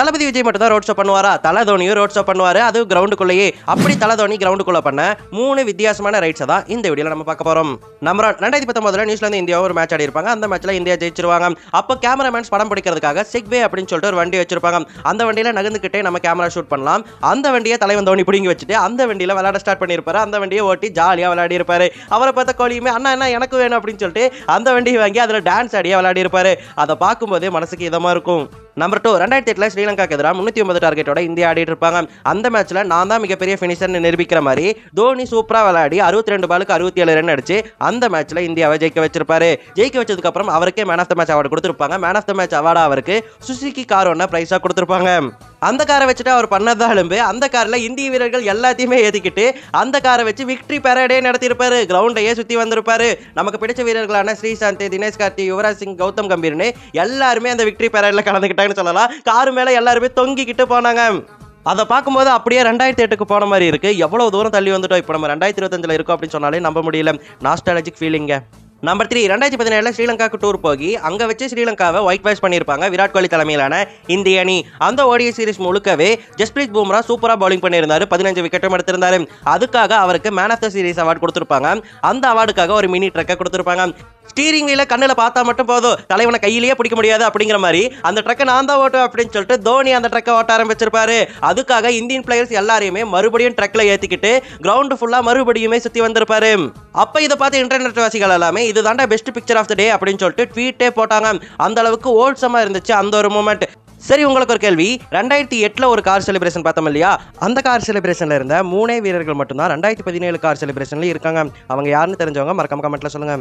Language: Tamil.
தளபதி விஜய் மட்டும் தான் ரோட் ஷோ பண்ணுவாரா? தல தோனியும் ரோட் ஷோ பண்ணுவாரு, அது கிரவுண்டுக்குள்ளேயே. அப்படி தல தோனி கிரவுண்டுக்குள்ள பண்ண 3 வித்தியாசமான ரைட்ஸை தான் இந்த வீடியோல நம்ம பார்க்க போறோம். நம்பர் 2019 நியூசிலாந்து இந்தியா ஒரு மேட்ச் ஆடி இருப்பாங்க. அந்த மேட்ச்ல இந்தியா ஜெயிச்சிருவாங்க. அப்போ கேமராமேன்ஸ் படம் பிடிக்கிறதுக்காக செக்வே அப்படின்னு சொல்லிட்டு ஒரு வண்டி வச்சிருப்பாங்க. அந்த வண்டியில நகர்ந்துகிட்டே நம்ம கேமரா ஷூட் பண்ணலாம். அந்த வண்டியை தலைவன் தோனி பிடிங்கி வச்சுட்டு அந்த வண்டியில விளையாட ஸ்டார்ட் பண்ணியிருப்பாரு. அந்த வண்டியை ஓட்டி ஜாலியா விளையாடி இருப்பாரு. அவரை பார்த்த கோலியுமே அண்ணா என்ன எனக்கு வேணும் அப்படின்னு சொல்லிட்டு அந்த வண்டியை வாங்கி அதில் டான்ஸ் ஆடியா விளையாடி இருப்பாரு. அதை பார்க்கும்போதே மனசுக்கு இதமா இருக்கும். நம்பர் 2 2008 ஸ்ரீலங்காக்கு எதிராக 309 டார்கெட்டோட இந்தியா ஆடிட்டு இருப்பாங்க. அந்த மேட்ச்ல நான் தான் மிகப்பெரிய ஃபினிஷர்னு நிரூபிக்கிற மாதிரி தோனி சூப்பரா விளையாடி 62 பாலுக்கு 67 ரன் அடிச்சு அந்த மேட்ச்ல இந்தியாவை ஜெயிக்க வச்சிருப்பாரு. ஜெயிக்க வச்சதுக்கு அப்புறம் அவருக்கே man of the match award கொடுத்திருப்பாங்க. Man of the match award அவருக்கு சுசுகி கார் ஒன்ன பிரைஸா கொடுத்திருப்பாங்க. அந்த காரை வச்சுட்டு அவர் பண்ணதாலும் அந்த கார்ல இந்திய வீரர்கள் எல்லாத்தையுமே ஏத்திக்கிட்டு அந்த காரை வச்சு விக்டரி பரேடே நடத்தியிருப்பாரு. கிரவுண்டையே சுத்தி வந்திருப்பாரு. நமக்கு பிடிச்ச வீரர்களான ஸ்ரீசாந்த், தினேஷ் கார்த்தி, யுவராஜ் சிங், கௌதம் கம்பீர்னு எல்லாருமே அந்த விக்டரி பரேட்ல கலந்துக்கிட்டாங்கன்னு சொல்லலாம். காரு மேல எல்லாருமே தொங்கிக்கிட்டு போனாங்க. அதை பார்க்கும்போது அப்படியே 2008க்கு போன மாதிரி இருக்கு. எவ்வளவு தூரம் தள்ளி வந்துட்டோம். இப்போ நம்ம 2025 இருக்கோம் அப்படின்னு சொன்னாலே நம்ப முடியல. நாஸ்டாலஜிக் ஃபீலிங்க. நம்பர் 3 2017 ஸ்ரீலங்காக்கு டூர் போகி அங்க வச்சு ஸ்ரீலங்காவை ஒயிட் வாஷ் பண்ணியிருப்பாங்க விராட் கோலி தலைமையிலான இந்திய அணி. அந்த ஓடிஐ சீரிஸ் முழுக்கவே ஜஸ்பிரீத் பும்ரா சூப்பரா பவுலிங் பண்ணியிருந்தாரு. 15 விக்கெட்டும் எடுத்திருந்தாரு. அதுக்காக அவருக்கு man of the series award கொடுத்திருப்பாங்க. அந்த அவார்டுக்காக ஒரு மினி ட்ரக்கை கொடுத்திருப்பாங்க. ஸ்டீரிங் வீல கண்ணில் பார்த்தா மட்டும் போதும், தலைவனை கையிலேயே பிடிக்க முடியாது அப்படிங்கிற மாதிரி அந்த ட்ரக்கை நான் தான் ஓட்டுவேன் அப்படின்னு சொல்லிட்டு தோனி அந்த ட்ரக்கை ஓட்ட ஆரம்பிச்சிருப்பாரு. அதுக்காக இந்தியன் பிளேயர்ஸ் எல்லாரையுமே மறுபடியும் ட்ரக்ல ஏத்திக்கிட்டு கிரவுண்ட் ஃபுல்லா மறுபடியுமே சுத்தி வந்திருப்பாரு. அப்ப இதை பார்த்து இன்டர்நெட் வாசிகள் எல்லாமே இதுதான்டா பெஸ்ட் பிக்சர் ஆஃப் த டே அப்படின்னு சொல்லிட்டு ட்வீட்டே போட்டாங்க. அந்த அளவுக்கு ஓல்சமா இருந்துச்சு அந்த ஒரு மூமெண்ட். சரி, உங்களுக்கு ஒரு கேள்வி. 2008 ஒரு கார் செலிப்ரேஷன் பார்த்தோம் இல்லையா? அந்த கார் செலிப்ரேஷன்ல இருந்த 3 வீரர்கள் மட்டும்தான் 2017 கார் செலிப்ரேஷன்ல இருக்காங்க. அவங்க யாருன்னு தெரிஞ்சவங்க மறக்காம கமெண்ட்ல சொல்லுங்க.